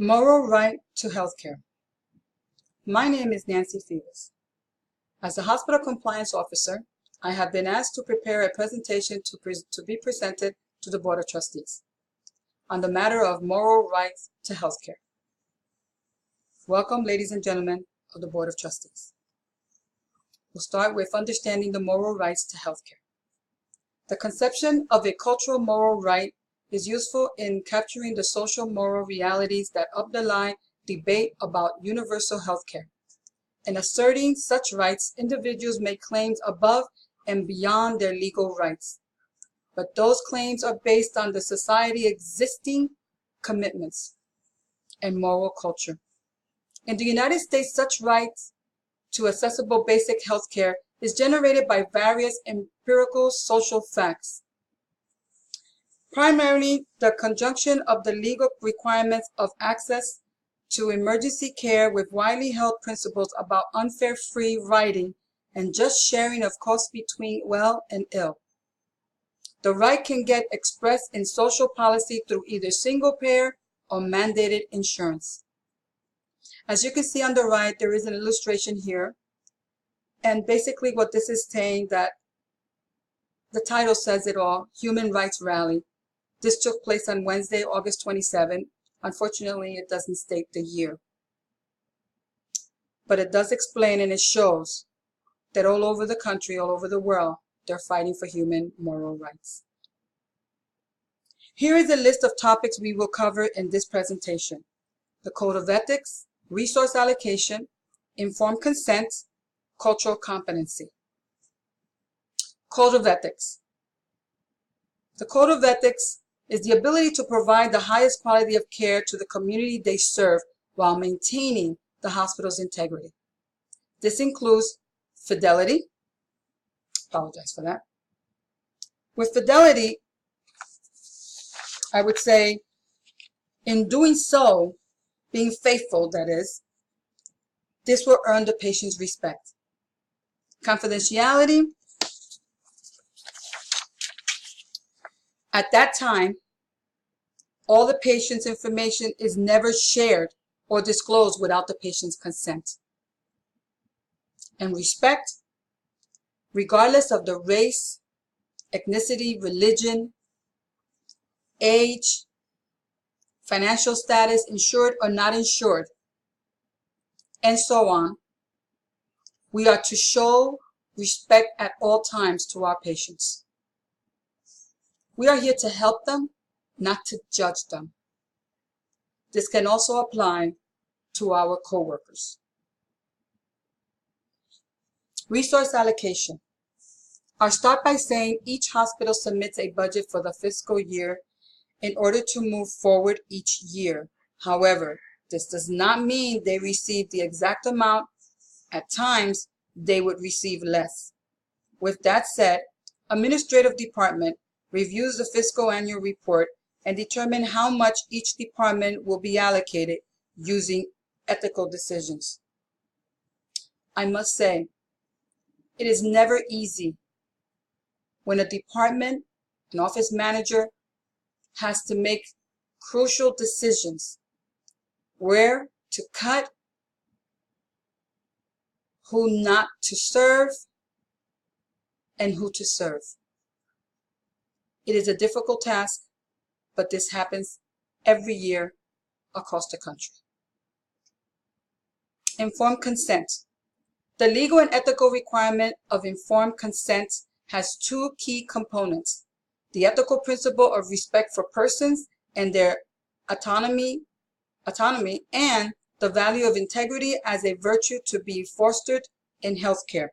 Moral right to healthcare. My name is Nancy Phoebus. As a hospital compliance officer, I have been asked to prepare a presentation to be presented to the Board of Trustees on the matter of moral rights to healthcare. Welcome, ladies and gentlemen of the Board of Trustees. We'll start with understanding the moral rights to healthcare. The conception of a cultural moral right is useful in capturing the social moral realities that underlie debate about universal healthcare. In asserting such rights, individuals make claims above and beyond their legal rights. But those claims are based on the society existing commitments and moral culture. In the United States, such rights to accessible basic health care is generated by various empirical social facts. Primarily, the conjunction of the legal requirements of access to emergency care with widely held principles about unfair free riding and just sharing of costs between well and ill. The right can get expressed in social policy through either single payer or mandated insurance. As you can see on the right, there is an illustration here. And basically what this is saying, that the title says it all, Human Rights Rally. This took place on Wednesday, August 27. Unfortunately, it doesn't state the year. But it does explain, and it shows that all over the country, all over the world, they're fighting for human moral rights. Here is a list of topics we will cover in this presentation: the Code of Ethics, resource allocation, informed consent, cultural competency. Code of Ethics. The Code of Ethics is the ability to provide the highest quality of care to the community they serve while maintaining the hospital's integrity. This includes fidelity. Apologize for that. With fidelity, I would say, in doing so, being faithful, that is, this will earn the patient's respect. Confidentiality. At that time, all the patient's information is never shared or disclosed without the patient's consent. And respect, regardless of the race, ethnicity, religion, age, financial status, insured or not insured, and so on, we are to show respect at all times to our patients. We are here to help them, not to judge them. This can also apply to our coworkers. Resource allocation. I'll start by saying each hospital submits a budget for the fiscal year in order to move forward each year. However, this does not mean they receive the exact amount. At times, they would receive less. With that said, administrative department reviews the fiscal annual report and determine how much each department will be allocated using ethical decisions. I must say, it is never easy when a department, an office manager, has to make crucial decisions: where to cut, who not to serve, and who to serve. It is a difficult task, but this happens every year across the country. Informed consent. The legal and ethical requirement of informed consent has two key components: the ethical principle of respect for persons and their autonomy, and the value of integrity as a virtue to be fostered in healthcare.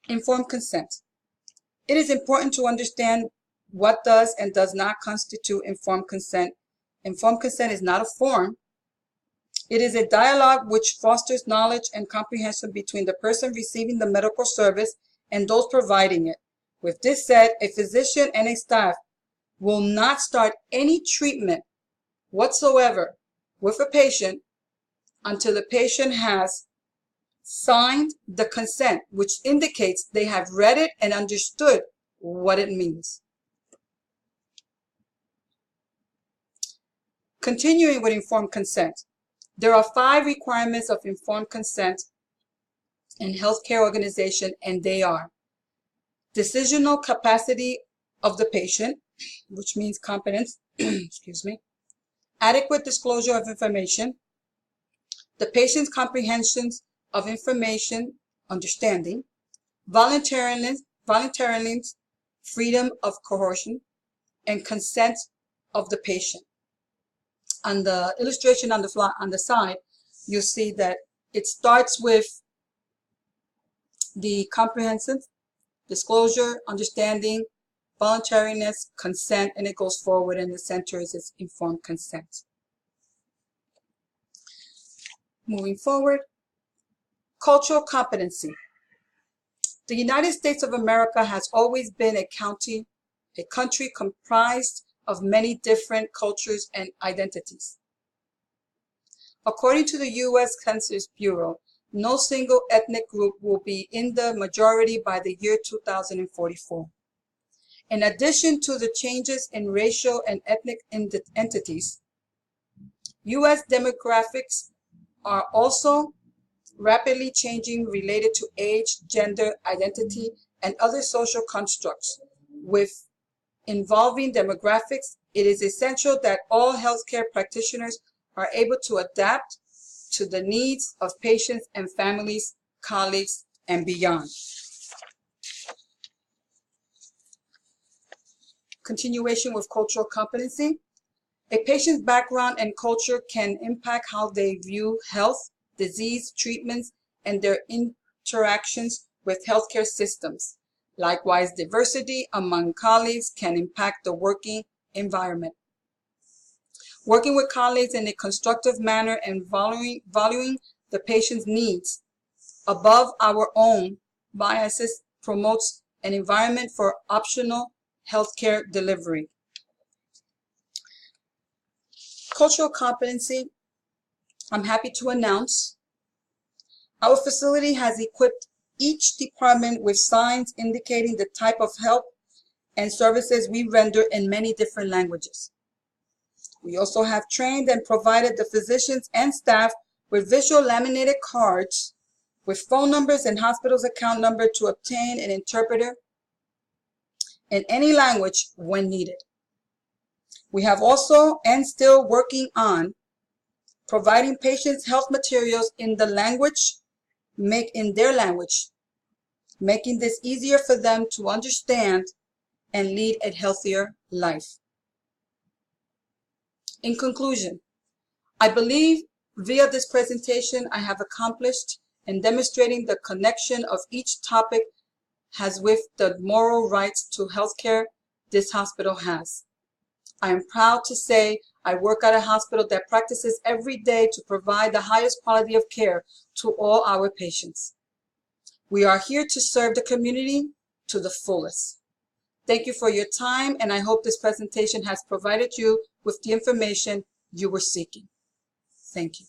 Informed consent. It is important to understand what does and does not constitute informed consent. Informed consent is not a form. It is a dialogue which fosters knowledge and comprehension between the person receiving the medical service and those providing it. With this said, a physician and a staff will not start any treatment whatsoever with a patient until the patient has signed the consent, which indicates they have read it and understood what it means. Continuing with informed consent. There are 5 requirements of informed consent in healthcare organization, and they are decisional capacity of the patient, which means competence, excuse me, adequate disclosure of information, the patient's comprehensions of information, understanding, voluntariness, freedom of coercion, and consent of the patient. On the illustration on the side, you'll see that it starts with the comprehensive, disclosure, understanding, voluntariness, consent, and it goes forward, and the center is its informed consent. Moving forward, cultural competency. The United States of America has always been a country comprised of many different cultures and identities. According to the U.S. Census Bureau, no single ethnic group will be in the majority by the year 2044. In addition to the changes in racial and ethnic entities, U.S. demographics are also rapidly changing related to age, gender, identity, and other social constructs. With involving demographics, it is essential that all healthcare practitioners are able to adapt to the needs of patients and families, colleagues, and beyond. Continuation with cultural competency. A patient's background and culture can impact how they view health, disease, treatments, and their interactions with healthcare systems. Likewise, diversity among colleagues can impact the working environment. Working with colleagues in a constructive manner and valuing the patient's needs above our own biases promotes an environment for optional healthcare delivery. Cultural competency. I'm happy to announce our facility has equipped each department with signs indicating the type of help and services we render in many different languages. We also have trained and provided the physicians and staff with visual laminated cards with phone numbers and hospital's account number to obtain an interpreter in any language when needed. We have also and still working on providing patients health materials in their language, making this easier for them to understand and lead a healthier life. In conclusion, I believe via this presentation I have accomplished in demonstrating the connection of each topic has with the moral rights to healthcare this hospital has. I am proud to say I work at a hospital that practices every day to provide the highest quality of care to all our patients. We are here to serve the community to the fullest. Thank you for your time, and I hope this presentation has provided you with the information you were seeking. Thank you.